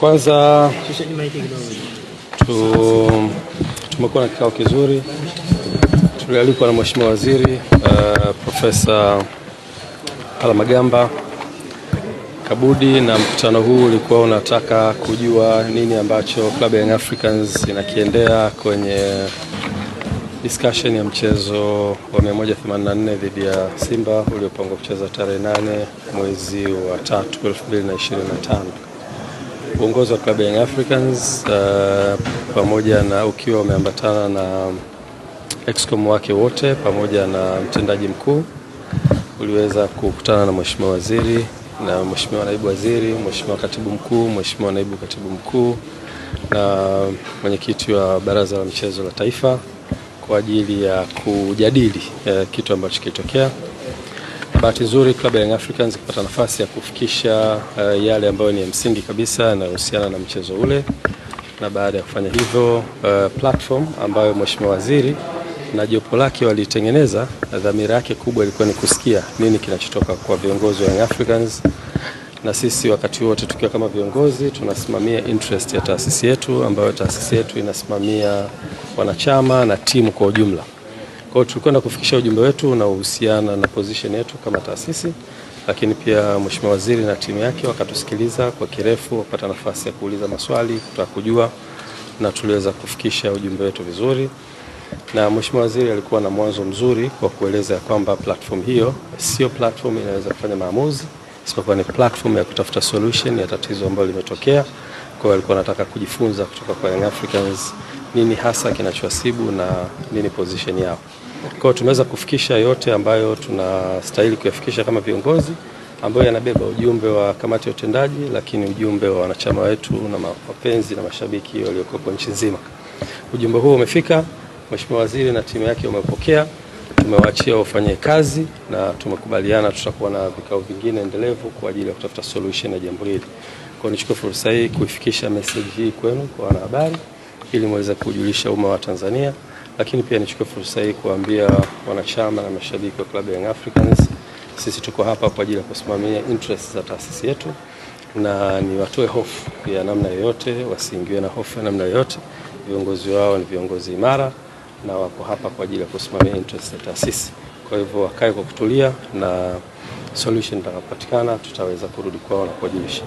Kwanza tumekuwa na kikao kizuri, tulialikwa na Mheshimiwa Waziri Profesa Palamagamba Kabudi, na mkutano huu ulikuwa unataka kujua nini ambacho klabu ya Young Africans inakiendea kwenye discussion ya mchezo wa 184 dhidi ya Simba uliopangwa kucheza tarehe 8 mwezi wa 3 2025. Uongozi wa klabu ya Young Africans pamoja na ukiwa umeambatana na excom wake wote pamoja na mtendaji mkuu uliweza kukutana na Mheshimiwa Waziri na Mheshimiwa Naibu Waziri, Mheshimiwa Katibu Mkuu, Mheshimiwa Naibu Katibu Mkuu na mwenyekiti wa Baraza la Michezo la Taifa kwa ajili ya kujadili kitu ambacho kilitokea. Bahati nzuri klabu ya Young Africans kupata nafasi ya kufikisha yale ambayo ni ya msingi kabisa yanayohusiana na mchezo ule, na baada ya kufanya hivyo platform ambayo Mheshimiwa Waziri na jopo lake walitengeneza, dhamira yake kubwa ilikuwa ni kusikia nini kinachotoka kwa viongozi wa Young Africans, na sisi wakati wote tukiwa kama viongozi tunasimamia interest ya taasisi yetu, ambayo taasisi yetu inasimamia wanachama na timu kwa ujumla. Kwa hiyo tulikwenda kufikisha ujumbe wetu na uhusiana na position yetu kama taasisi, lakini pia Mheshimiwa Waziri na timu yake wakatusikiliza kwa kirefu, wakapata nafasi ya kuuliza maswali, kutaka kujua, na tuliweza kufikisha ujumbe wetu vizuri. Na Mheshimiwa Waziri alikuwa na mwanzo mzuri kwa kueleza kwamba platform hiyo sio platform inaweza kufanya maamuzi, isipokuwa ni platform ya kutafuta solution ya tatizo ambalo limetokea. Kwa hiyo alikuwa anataka kujifunza kutoka kwa Young Africans nini hasa kinachowasibu na nini position yao. Kwa hiyo tumeweza kufikisha yote ambayo tunastahili kuyafikisha kama viongozi, ambayo yanabeba ujumbe wa kamati ya utendaji, lakini ujumbe wa wanachama wetu na wapenzi na mashabiki waliokuwa nchi nzima. Ujumbe huo umefika, Mheshimiwa Waziri na timu yake wamepokea, tumewaachia wafanye kazi na tumekubaliana tutakuwa na vikao vingine endelevu kwa ajili ya kutafuta solution ya jambo hili. Kwa hiyo nichukue fursa hii kuifikisha message hii kwenu kwa wanahabari ili muweze kujulisha umma wa Tanzania, lakini pia nichukue fursa hii kuambia wanachama na mashabiki wa klabu ya Young Africans, sisi tuko hapa kwa ajili ya kusimamia interest za taasisi yetu, na ni watoe hofu ya namna yoyote, wasiingiwe na hofu ya namna yoyote. Viongozi wao ni viongozi imara na wako hapa kwa ajili ya kusimamia interest ya taasisi. Kwa hivyo wakae kwa kutulia, na solution itakapopatikana tutaweza kurudi kwao na kuwajulisha.